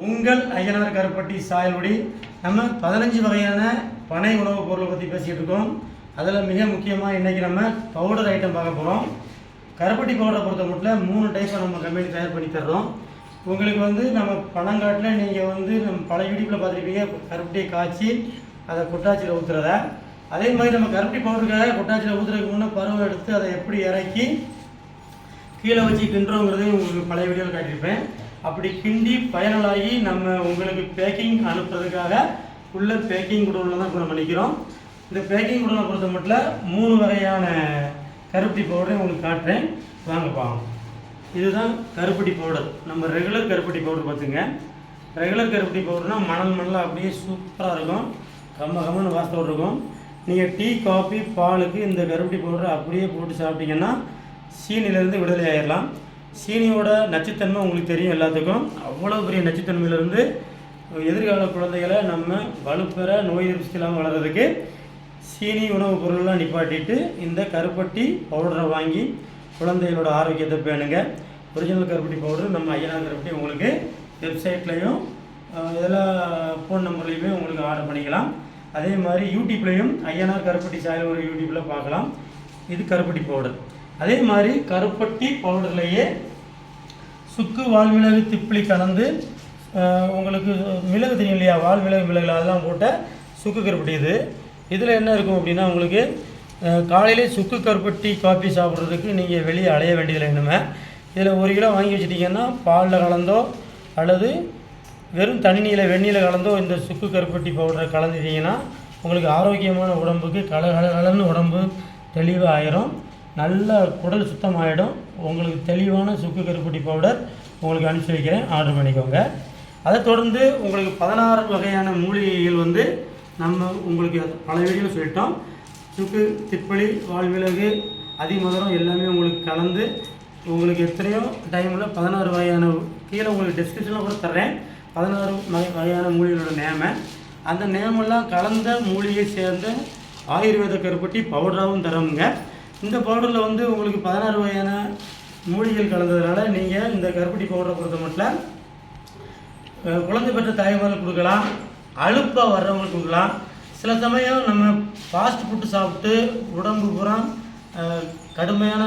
உங்கள் ஐயனார் கருப்பட்டி சாயல்படி நம்ம 15 வகையான பனை உணவுப் பொருளை பற்றி பேசிகிட்டு இருக்கோம். அதில் மிக முக்கியமாக இன்றைக்கி நம்ம பவுடர் ஐட்டம் பார்க்க போகிறோம். கருப்பட்டி பவுடரை பொறுத்த மட்டும் 3 டைப்பை நம்ம கம்பெனி தயார் பண்ணி தர்றோம். உங்களுக்கு நம்ம பனங்காட்டில் நீங்கள் நம்ம பல யூடியூப்பில் பார்த்துருப்பீங்க, கருப்பட்டியை காய்ச்சி அதை கொட்டாச்சியில் ஊற்றுறத. அதே மாதிரி நம்ம கருப்பட்டி பவுடருக்காக கொட்டாச்சியில் ஊற்றுறதுக்கு முன்னே பருவம் எடுத்து அதை எப்படி இறக்கி கீழே வச்சு கிண்டுறோங்கிறதையும் உங்களுக்கு பழைய வீடியோவில் காட்டியிருப்பேன். அப்படி கிண்டி பயனலாகி நம்ம உங்களுக்கு பேக்கிங் அனுப்புறதுக்காக உள்ள பேக்கிங் குடோனில் தான் இப்போ நம்ம நிற்கிறோம். இந்த பேக்கிங் குடோனை பொறுத்த மட்டும் 3 வகையான கருப்பட்டி பவுடரை உங்களுக்கு காட்டுறேன், வாங்க பார்க்கலாம். இதுதான் கருப்பட்டி பவுடர். நம்ம ரெகுலர் கருப்பட்டி பவுடர் பார்த்துங்க. ரெகுலர் கருப்பட்டி பவுடர்னால் மணல் அப்படியே சூப்பராக இருக்கும், கம்மன்னு வாசத்தோடு இருக்கும். நீங்கள் டீ காஃபி பாலுக்கு இந்த கருப்பட்டி பவுடரை அப்படியே போட்டு சாப்பிட்டீங்கன்னா சீனிலேருந்து விடுதலை ஆகிடலாம். சீனியோட நச்சுத்தன்மை உங்களுக்கு தெரியும் எல்லாத்துக்கும். அவ்வளோ பெரிய நச்சுத்தன்மையிலேருந்து எதிர்கால குழந்தைகளை நம்ம வலுப்பெற நோய் எதிர்ப்பு இல்லாமல் வளர்கிறதுக்கு சீனி உணவுப் பொருள்லாம் நிப்பாட்டிட்டு இந்த கருப்பட்டி பவுடரை வாங்கி குழந்தைகளோட ஆரோக்கியத்தை பேணுங்க. ஒரிஜினல் கருப்பட்டி பவுடர் நம்ம ஐயனார் கருப்பட்டி உங்களுக்கு வெப்சைட்லேயும் இதெல்லாம் ஃபோன் நம்பர்லேயுமே உங்களுக்கு ஆர்டர் பண்ணிக்கலாம். அதே மாதிரி யூடியூப்லேயும் ஐயனார் கருப்பட்டி சாயல் ஒரு யூடியூப்பில் பார்க்கலாம். இது கருப்பட்டி பவுடர். அதே மாதிரி கருப்பட்டி பவுடர்லேயே சுக்கு வால்மிளகு திப்பிலி கலந்து உங்களுக்கு மிளகு தெரியும் இல்லையா, மிளகு அதெல்லாம் போட்ட சுக்கு கருப்பட்டி. இதில் என்ன இருக்கும் அப்படின்னா, உங்களுக்கு காலையிலே சுக்கு கருப்பட்டி காஃபி சாப்பிட்றதுக்கு நீங்கள் வெளியே அலைய வேண்டியதில்லை. இனிமேல் இதில் 1 கிலோ வாங்கி வச்சுட்டிங்கன்னா பாலில் கலந்தோ அல்லது வெறும் தண்ணியில் வெந்நீரில் கலந்தோ இந்த சுக்கு கருப்பட்டி பவுடரை கலந்துட்டிங்கன்னா உங்களுக்கு ஆரோக்கியமான உடம்புக்கு கலன்னு உடம்பு தெளிவாக ஆயிரும், நல்ல குடல் சுத்தமாகிடும். உங்களுக்கு தெளிவான சுக்கு கருப்பட்டி பவுடர் உங்களுக்கு அனுப்பிச்சி வைக்கிறேன், ஆர்டர் பண்ணிக்கோங்க. அதை தொடர்ந்து உங்களுக்கு 16 வகையான மூலிகைகள் நம்ம உங்களுக்கு பல வீடியோ சொல்லிட்டோம். சுக்கு திப்பளி வால்மிளகு அதிமதுரம் எல்லாமே உங்களுக்கு கலந்து உங்களுக்கு எத்தனையோ டைமில் 16 வகையான கீழே உங்களுக்கு டிஸ்கிரிப்ஷனில் கூட தர்றேன். 16 வகையான மூலிகைகளோட நேமை, அந்த நேமெல்லாம் கலந்த மூலிகை சேர்ந்த ஆயுர்வேத கருப்பட்டி பவுடராகவும் தரோங்க. இந்த பவுடரில் உங்களுக்கு 16 வகையான மூலிகைகள் கலந்ததுனால நீங்கள் இந்த கருப்பட்டி பவுடரை பொறுத்த மட்டும் குழந்தை பெற்ற தாய்மார்கள் கொடுக்கலாம், அலுப்பாக வர்றவங்களுக்கு கொடுக்கலாம். சில சமயம் நம்ம ஃபாஸ்ட் ஃபுட்டு சாப்பிட்டு உடம்பு பூரா கடுமையான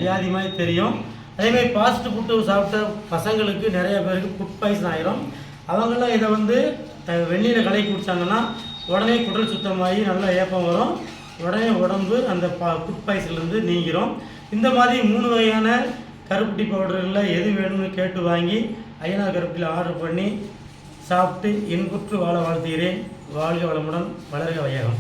வியாதி மாதிரி தெரியும். அதேமாதிரி ஃபாஸ்ட் ஃபுட்டு சாப்பிட்ட பசங்களுக்கு நிறைய பேருக்கு ஃபுட் பாய்சன் ஆகிரும். அவங்களாம் இதை வெந்நீரை கலக்கி குடித்தாங்கன்னா உடனே குடல் சுத்தமாகி நல்லா ஏப்பம் வரும், உடனே உடம்பு அந்த ஃபுட் பாய்சன்லேருந்து நீங்கிரும். இந்த மாதிரி 3 வகையான கருப்பட்டி பவுடர்களில் எது வேணும்னு கேட்டு வாங்கி ஐயனார் கருப்பட்டியில் ஆர்டர் பண்ணி சாப்பிட்டு இன்புற்று வாழ வாழ்த்துகிறேன். வாழ்க வளமுடன், வளர்க வையகம்.